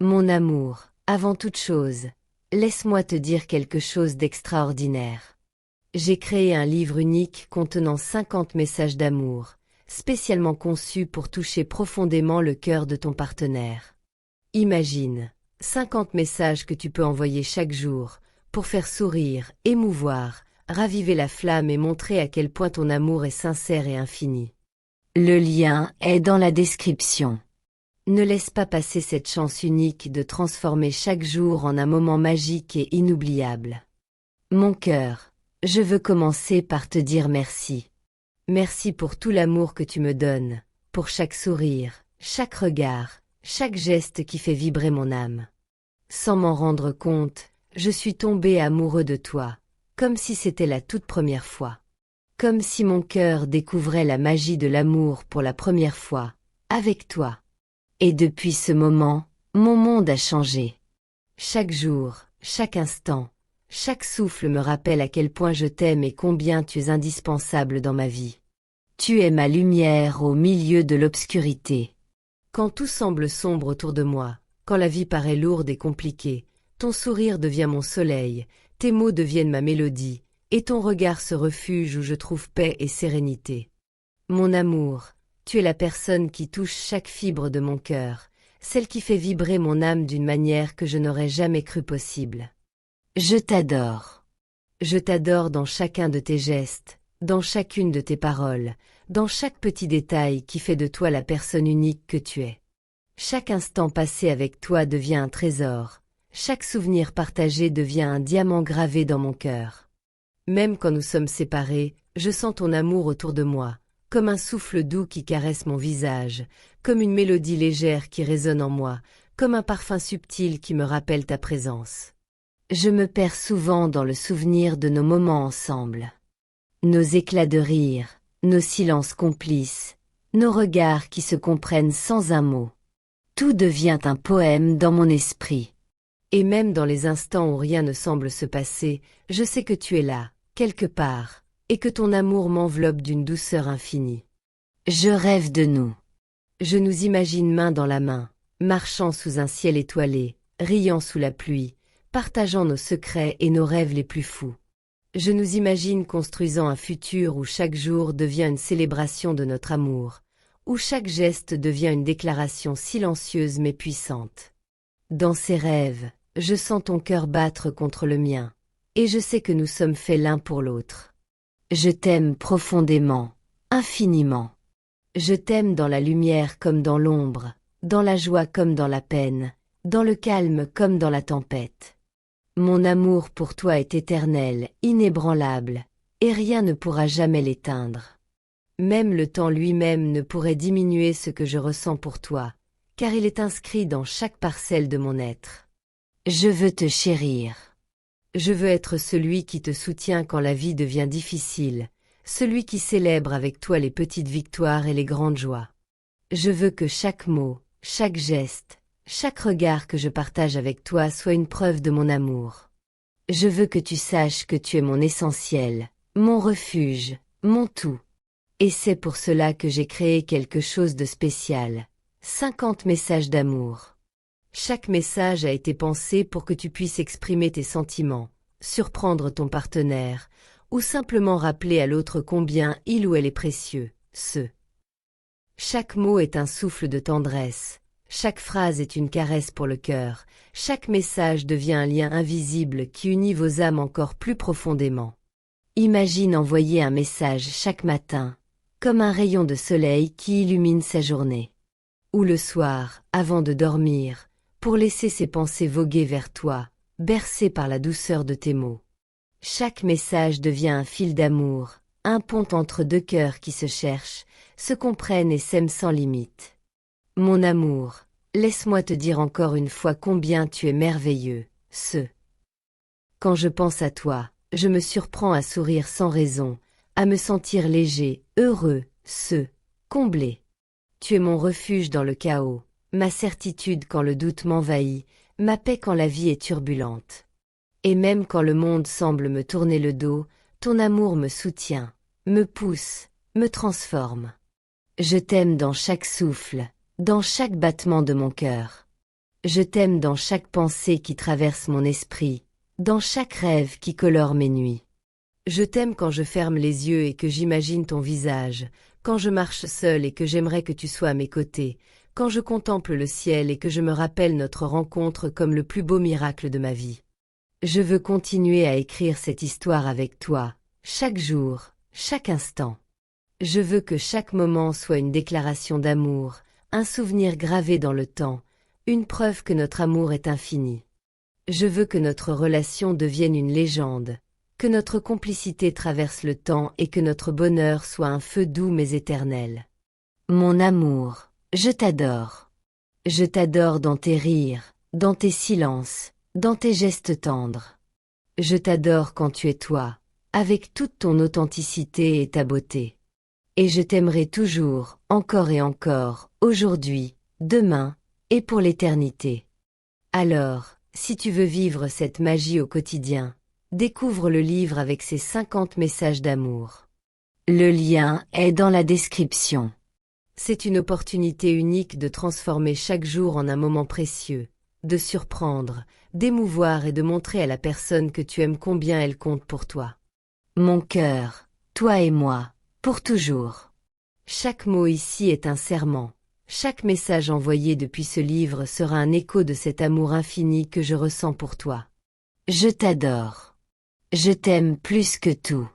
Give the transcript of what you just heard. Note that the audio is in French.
Mon amour, avant toute chose, laisse-moi te dire quelque chose d'extraordinaire. J'ai créé un livre unique contenant 50 messages d'amour, spécialement conçus pour toucher profondément le cœur de ton partenaire. Imagine, 50 messages que tu peux envoyer chaque jour, pour faire sourire, émouvoir, raviver la flamme et montrer à quel point ton amour est sincère et infini. Le lien est dans la description. Ne laisse pas passer cette chance unique de transformer chaque jour en un moment magique et inoubliable. Mon cœur, je veux commencer par te dire merci. Merci pour tout l'amour que tu me donnes, pour chaque sourire, chaque regard, chaque geste qui fait vibrer mon âme. Sans m'en rendre compte, je suis tombé amoureux de toi, comme si c'était la toute première fois. Comme si mon cœur découvrait la magie de l'amour pour la première fois, avec toi. Et depuis ce moment, mon monde a changé. Chaque jour, chaque instant, chaque souffle me rappelle à quel point je t'aime et combien tu es indispensable dans ma vie. Tu es ma lumière au milieu de l'obscurité. Quand tout semble sombre autour de moi, quand la vie paraît lourde et compliquée, ton sourire devient mon soleil, tes mots deviennent ma mélodie, et ton regard se refuge où je trouve paix et sérénité. Mon amour, tu es la personne qui touche chaque fibre de mon cœur, celle qui fait vibrer mon âme d'une manière que je n'aurais jamais cru possible. Je t'adore. Je t'adore dans chacun de tes gestes, dans chacune de tes paroles, dans chaque petit détail qui fait de toi la personne unique que tu es. Chaque instant passé avec toi devient un trésor, chaque souvenir partagé devient un diamant gravé dans mon cœur. Même quand nous sommes séparés, je sens ton amour autour de moi, comme un souffle doux qui caresse mon visage, comme une mélodie légère qui résonne en moi, comme un parfum subtil qui me rappelle ta présence. Je me perds souvent dans le souvenir de nos moments ensemble. Nos éclats de rire, nos silences complices, nos regards qui se comprennent sans un mot. Tout devient un poème dans mon esprit. Et même dans les instants où rien ne semble se passer, je sais que tu es là, quelque part, et que ton amour m'enveloppe d'une douceur infinie. Je rêve de nous. Je nous imagine main dans la main, marchant sous un ciel étoilé, riant sous la pluie, partageant nos secrets et nos rêves les plus fous. Je nous imagine construisant un futur où chaque jour devient une célébration de notre amour, où chaque geste devient une déclaration silencieuse mais puissante. Dans ces rêves, je sens ton cœur battre contre le mien, et je sais que nous sommes faits l'un pour l'autre. Je t'aime profondément, infiniment. Je t'aime dans la lumière comme dans l'ombre, dans la joie comme dans la peine, dans le calme comme dans la tempête. Mon amour pour toi est éternel, inébranlable, et rien ne pourra jamais l'éteindre. Même le temps lui-même ne pourrait diminuer ce que je ressens pour toi, car il est inscrit dans chaque parcelle de mon être. Je veux te chérir. Je veux être celui qui te soutient quand la vie devient difficile, celui qui célèbre avec toi les petites victoires et les grandes joies. Je veux que chaque mot, chaque geste, chaque regard que je partage avec toi soit une preuve de mon amour. Je veux que tu saches que tu es mon essentiel, mon refuge, mon tout. Et c'est pour cela que j'ai créé quelque chose de spécial, 50 messages d'amour. Chaque message a été pensé pour que tu puisses exprimer tes sentiments, surprendre ton partenaire, ou simplement rappeler à l'autre combien il ou elle est précieux, Chaque mot est un souffle de tendresse, chaque phrase est une caresse pour le cœur, chaque message devient un lien invisible qui unit vos âmes encore plus profondément. Imagine envoyer un message chaque matin, comme un rayon de soleil qui illumine sa journée. Ou le soir, avant de dormir, pour laisser ses pensées voguer vers toi, bercées par la douceur de tes mots. Chaque message devient un fil d'amour, un pont entre deux cœurs qui se cherchent, se comprennent et s'aiment sans limite. Mon amour, laisse-moi te dire encore une fois combien tu es merveilleux, Quand je pense à toi, je me surprends à sourire sans raison, à me sentir léger, heureux, comblé. Tu es mon refuge dans le chaos, ma certitude quand le doute m'envahit, ma paix quand la vie est turbulente. Et même quand le monde semble me tourner le dos, ton amour me soutient, me pousse, me transforme. Je t'aime dans chaque souffle, dans chaque battement de mon cœur. Je t'aime dans chaque pensée qui traverse mon esprit, dans chaque rêve qui colore mes nuits. Je t'aime quand je ferme les yeux et que j'imagine ton visage, quand je marche seule et que j'aimerais que tu sois à mes côtés, quand je contemple le ciel et que je me rappelle notre rencontre comme le plus beau miracle de ma vie. Je veux continuer à écrire cette histoire avec toi, chaque jour, chaque instant. Je veux que chaque moment soit une déclaration d'amour, un souvenir gravé dans le temps, une preuve que notre amour est infini. Je veux que notre relation devienne une légende, que notre complicité traverse le temps et que notre bonheur soit un feu doux mais éternel. Mon amour, je t'adore. Je t'adore dans tes rires, dans tes silences, dans tes gestes tendres. Je t'adore quand tu es toi, avec toute ton authenticité et ta beauté. Et je t'aimerai toujours, encore et encore, aujourd'hui, demain, et pour l'éternité. Alors, si tu veux vivre cette magie au quotidien, découvre le livre avec ses 50 messages d'amour. Le lien est dans la description. C'est une opportunité unique de transformer chaque jour en un moment précieux, de surprendre, d'émouvoir et de montrer à la personne que tu aimes combien elle compte pour toi. Mon cœur, toi et moi, pour toujours. Chaque mot ici est un serment. Chaque message envoyé depuis ce livre sera un écho de cet amour infini que je ressens pour toi. Je t'adore. Je t'aime plus que tout.